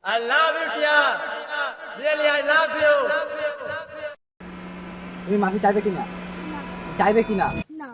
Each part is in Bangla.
I love you, dear. Really, I love you. তুমি মাফি চাইবে কিনা? চাইবে কিনা? না।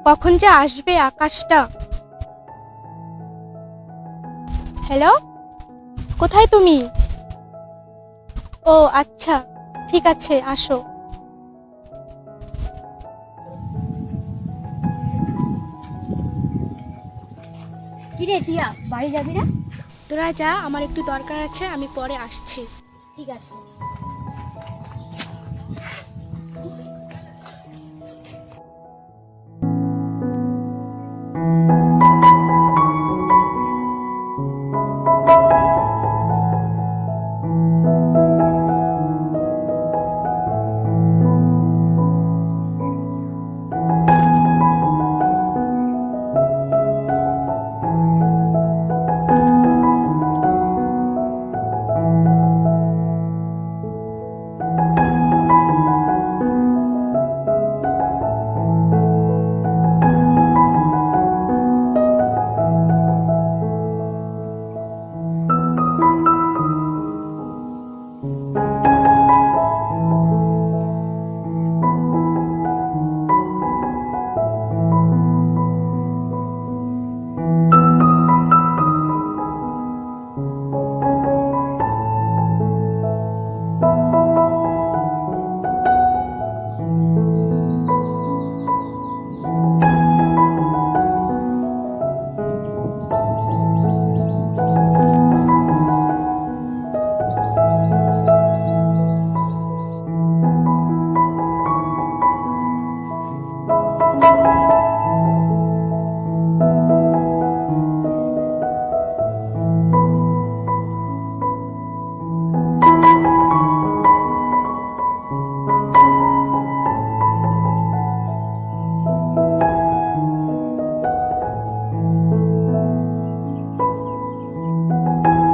কখন যে আসবে আকাশটা। হ্যালো, কোথায় তুমি? ও আচ্ছা, ঠিক আছে, আসো। কি রে টিয়া, বাড়ি যাবি না? তোরা যা, আমার একটু দরকার আছে, আমি পরে আসছি। ঠিক আছে।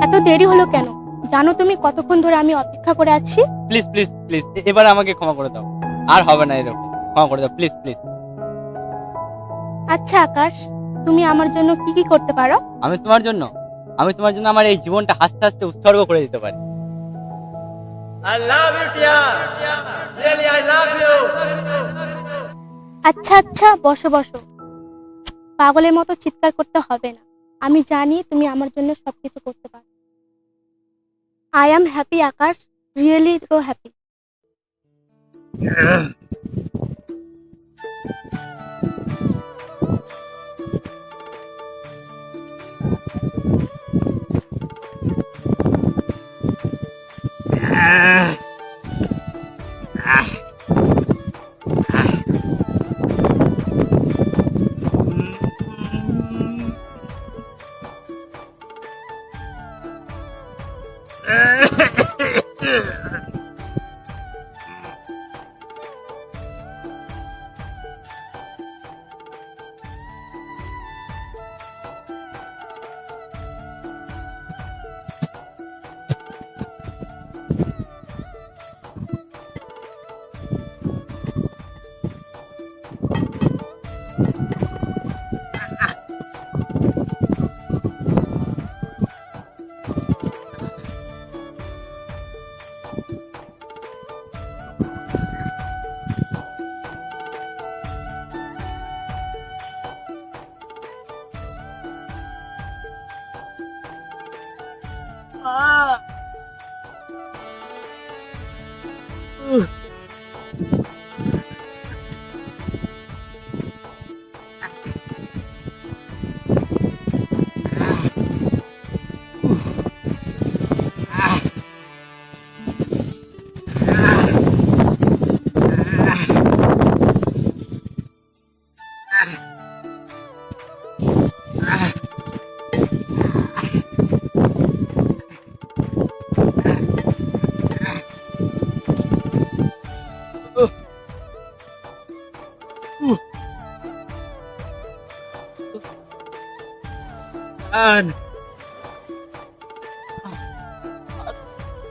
এত দেরি হলো কেন? জানো তুমি কতক্ষণ ধরে আমি অপেক্ষা করে আছি? প্লিজ প্লিজ প্লিজ, এবার আমাকে ক্ষমা করে দাও। আর হবে না এরকম, ক্ষমা করে দাও প্লিজ প্লিজ। আচ্ছা আকাশ, তুমি আমার জন্য কি কি করতে পারো? আমি তোমার জন্য আমার এই জীবনটা হাসতে হাসতে উৎসর্গ করে দিতে পারি। I love you, dear. Really, I love you. আচ্ছা আচ্ছা, বসো বসো। পাগলের মতো চিৎকার করতে হবে না, আমি জানি তুমি আমার জন্য সবকিছু করতে পারো। I am happy Akash, really so happy.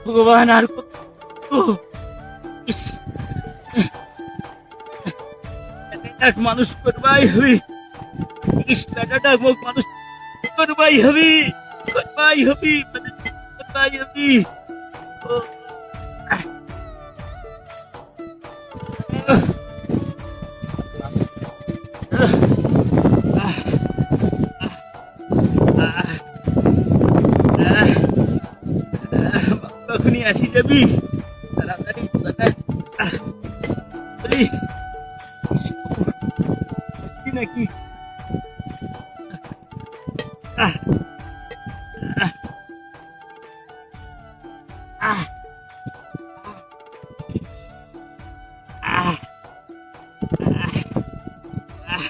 ভগবান আর কত ইস, এক মানুষ করবাই হবি ইস বেটাটা মোক মানুষ করবাই হবি করবাই হবি করবাই হবি ও, আহ, কখনই আসি যাবি তাড়াতাড়ি তাড়াতাড়ি আসছি নাকি আহ, আহ, আহ, আহ, আহ,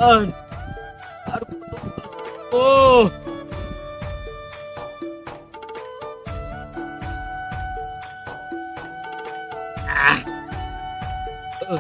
আর আর ও আহ, ও,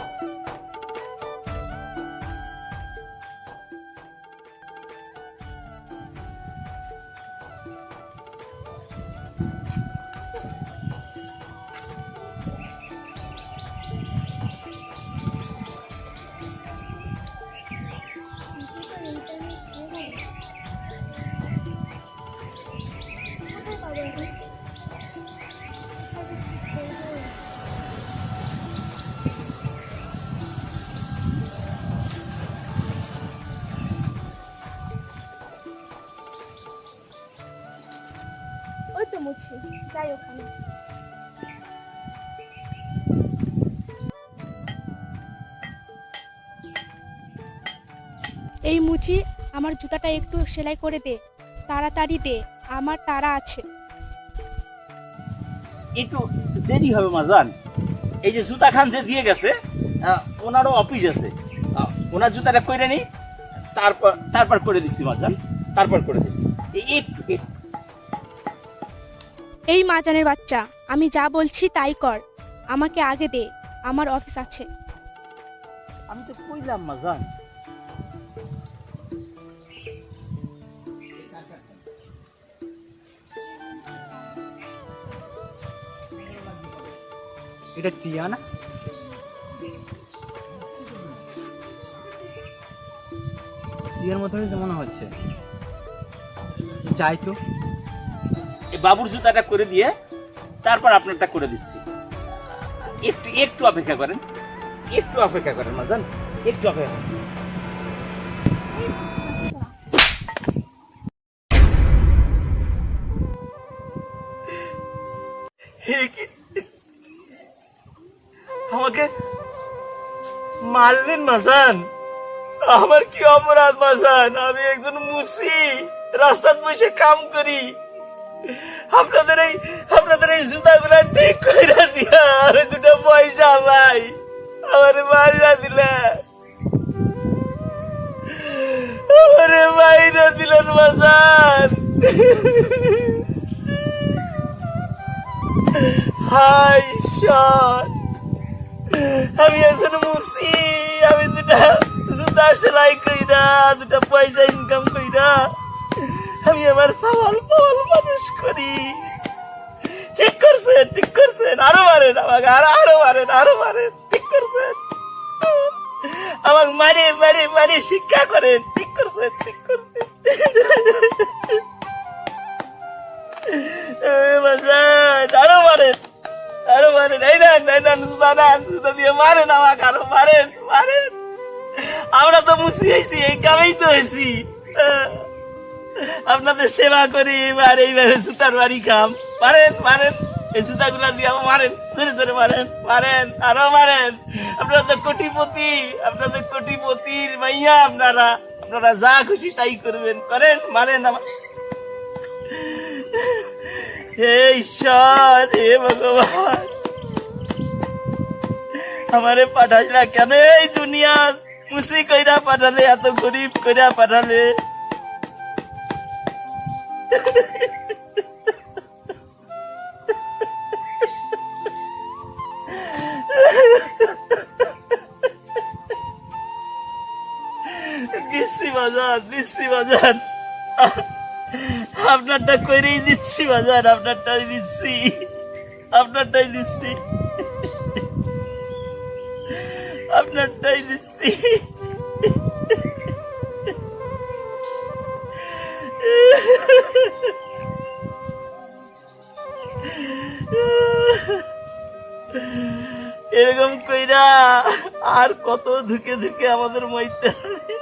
ওই তো মুছি, যাই ওখানে। এই মুচি, আমার জুতাটা একটু সেলাই করে দে, তাড়াতাড়ি দে, আমার তাড়া আছে। একটু দেরি হবে মাজান। এই যে জুতা খান যে দিয়ে গেছে, ওনারও অফিস আছে, ওনার জুতাটা কইরে নি, তারপর তারপর করে দিচ্ছি মাজান, তারপর করে দিচ্ছি। একটু এই মাজানের বাচ্চা, আমি যা বলছি তাই কর, আমাকে আগে দে, আমার অফিস আছে। আমি তো কইলাম মাজান। এটা টিয়া না টিয়ার মতো হয়েছে মনে হচ্ছে যাই তো এই বাবুর জুতাটা করে দিয়ে তারপর আপনারটা করে দিচ্ছি। একটু একটু অপেক্ষা করেন, একটু অপেক্ষা করেন মাজান, একটু অপেক্ষা করেন। আমাকে মারলেন মাজান? আমার কি অপরাধ মাজান? আমি একজন মুসি, রাস্তায় বসে কাম করি। আপনাদের এই জুতাগুলা ঠিক কইরা দিয়া আমি দুটো পয়সা ভাই আমারে মারিয়া দিলে, আমারে মারিয়া দিলেন মাজান। হাই ঈশ্বর, আমি একজন মুসি, আমি জুতা সেলাই কইরা দুটা পয়সা ইনকাম কইরা আমি আমার সওয়াল পাওয়াল মানুষ করি। ঠিক করছেন, আরো মারেন আমাকে, আরো মারেন, ঠিক করছেন। আমাকে মারে শিক্ষা করেন, ঠিক করছেন। আরো মারেন, এই নেন জুতা দিয়ে মারেন আমাকে, আরো মারেন। আমরা তো মুসি হয়েছি, এই কামেই তো হয়েছি। আপনাদের সেবা করি, এবার এইভাবে জুতার বাড়ি খাম। মারেন এই জুতা গুলা দিয়ে মারেন, জোরে মারেন, আরো মারেন। আপনারা তো কোটিপতির মাইয়া, আপনারা যা খুশি তাই করবেন, মারেন আমার। হে ঈশ্বর, হে ভগবান, আমারে পাঠাইলা কেন এই দুনিয়া? মুসি কইরা পাঠালে, এত গরিব কইরা পাঠালে। বাজান দিচ্ছি বাজান, আপনারটা করেই দিচ্ছি বাজান, আপনারটাই দিচ্ছি, আপনারটাই দিচ্ছি, আপনারটাই দিচ্ছি। এরকম কইরা আর কত ধুকে ধুকে আমাদের মইতে হবে।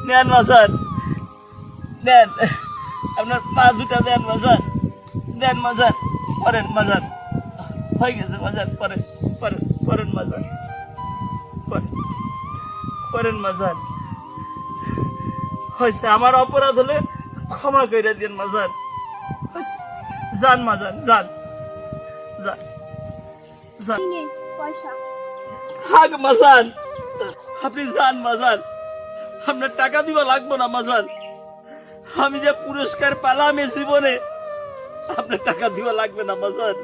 নেন মাজার, নেন আপনার পা দুটা দেন মাজার, দেন মাজার, পরেন মাজার, হয়ে গেছে মাজার, পরেন পরেন পরেন মাজার, পরেন মাজার, হয়েছে। আমার অপরাধ হলে ক্ষমা করে দিন মাজার, যান মাজার, যান যান যান। পয়সা হাগ মাজার, আপনি যান মাজার, আপনার টাকা দিবা লাগবো না মাজার, আমি যে পুরস্কার পেলাম এই জীবনে, আপনার টাকা দিবা লাগবে না মাজার,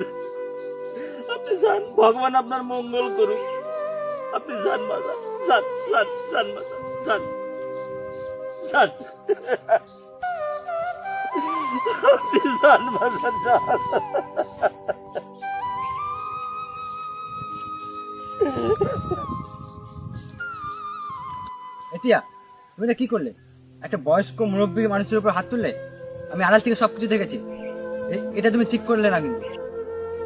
আপনি যান, ভগবান আপনার মঙ্গল করুক, আপনি যান মাজার, যান যান যান মাজার, যান যান, আপনি যান মাজার, যান। এটিয়া তুমি এটা কি করলে? একটা বয়স্ক মুরব্বী মানুষের উপর হাত তুললে? আমি আড়াল থেকে সবকিছু দেখেছি, এটা তুমি ঠিক করলে না কিন্তু।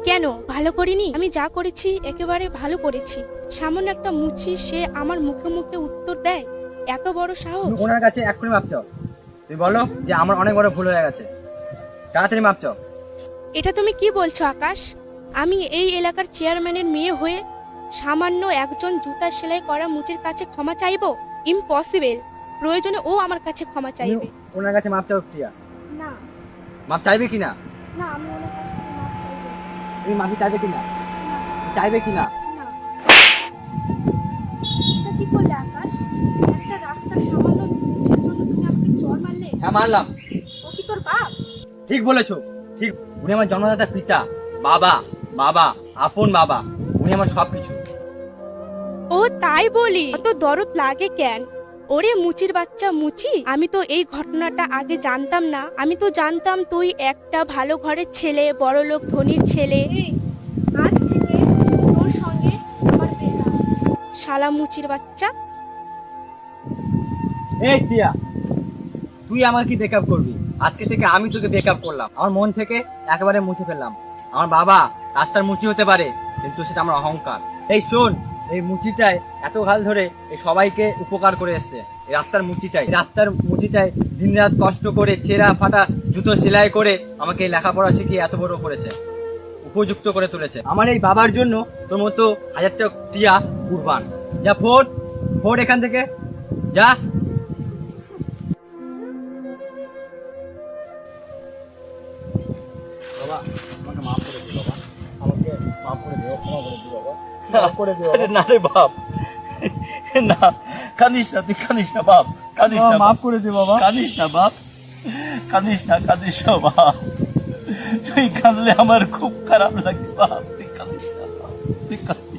কেন ভালো করিনি? আমি যা করেছি একেবারে ভালো করেছি। সামান্য একটা মুচি সে আমার মুখে মুখে উত্তর দেয়, এত বড় সাহস! তুমি ওনার কাছে এক্ষুনি মাপ চাও, তুমি বলো যে আমার অনেক বড় ভুল হয়ে গেছে, তাড়াতাড়ি মাপ চাও। এটা তুমি কি বলছো আকাশ? আমি এই এলাকার চেয়ারম্যানের মেয়ে হয়ে সামান্য একজন জুতা সেলাই করা মুচির কাছে ক্ষমা চাইবো? ইম্পসিবল। প্রয়োজনে ও আমার কাছে ক্ষমা তুমি চাইবে। ওনার কাছে মাপ চাও প্রিয়া, না মাপ চাইবে কিনা? না, আমি ওনার কাছে মাপ চাইবো না। তুমি মাফি চাইবে কিনা? চাইবে কিনা? না। এটা কি করলে আকাশ? একটা রাস্তার সামান্য মুচির জন্য তুমি আমাকে চড় মারলে? হ্যাঁ মারলাম। ও কি তোর বাপ? ঠিক বলেছো, ঠিক। উনি আমার জন্মদাতা পিতা, বাবা, বাবা, আপন বাবা, উনি আমার সবকিছু। ও তাই বলি, অত দরদ লাগে কেন? ওরে মুচির বাচ্চা মুচি, আমি তো এই ঘটনাটা আগে জানতাম না। আমি তো জানতাম তুই একটা ভালো ঘরের ছেলে, বড়লোক ধনীর ছেলে। আজ থেকে তোর সঙ্গে আমার ব্রেকআপ। শালা মুচির বাচ্চা। এই টিয়া, তুই আমাকে কি ব্রেকআপ করবি? আজকে থেকে আমি তোকে ব্রেকআপ করলাম, আমার মন থেকে একেবারে মুছে ফেললাম। আমার বাবা রাস্তার মুচি হতে পারে, কিন্তু সেটা আমার অহংকার। এই শোন, এই মুচিটাই এত কাল ধরে এই সবাইকে উপকার করে এসছে। এই রাস্তার মুচিটাই দিন রাত কষ্ট করে ছেঁড়া ফাটা জুতো সেলাই করে আমাকে লেখাপড়া শিখিয়ে এত বড় করেছে, উপযুক্ত করে তুলেছে। আমার এই বাবার জন্য তোর মতো হাজারটা টিয়া কুরবান। যা ফোর এখান থেকে যা। বাবা আমাকে মাফ করে দিও, বাবা আমাকে মাফ করে দিও, ক্ষমা করে দিও বাবা, মাফ করে দিও। আরে না রে বাপ, না কাঁদিস না, তুই কাঁদিস না বাপ, কাঁদিস না, মাফ করে দিও বাবা। কাঁদিস না বাপ, কাঁদিস না, কাঁদিস না বাপ, তুই কাঁদলে আমার খুব খারাপ লাগে বাপ, তুই কাঁদিস না বাপ, তুই কাঁদিস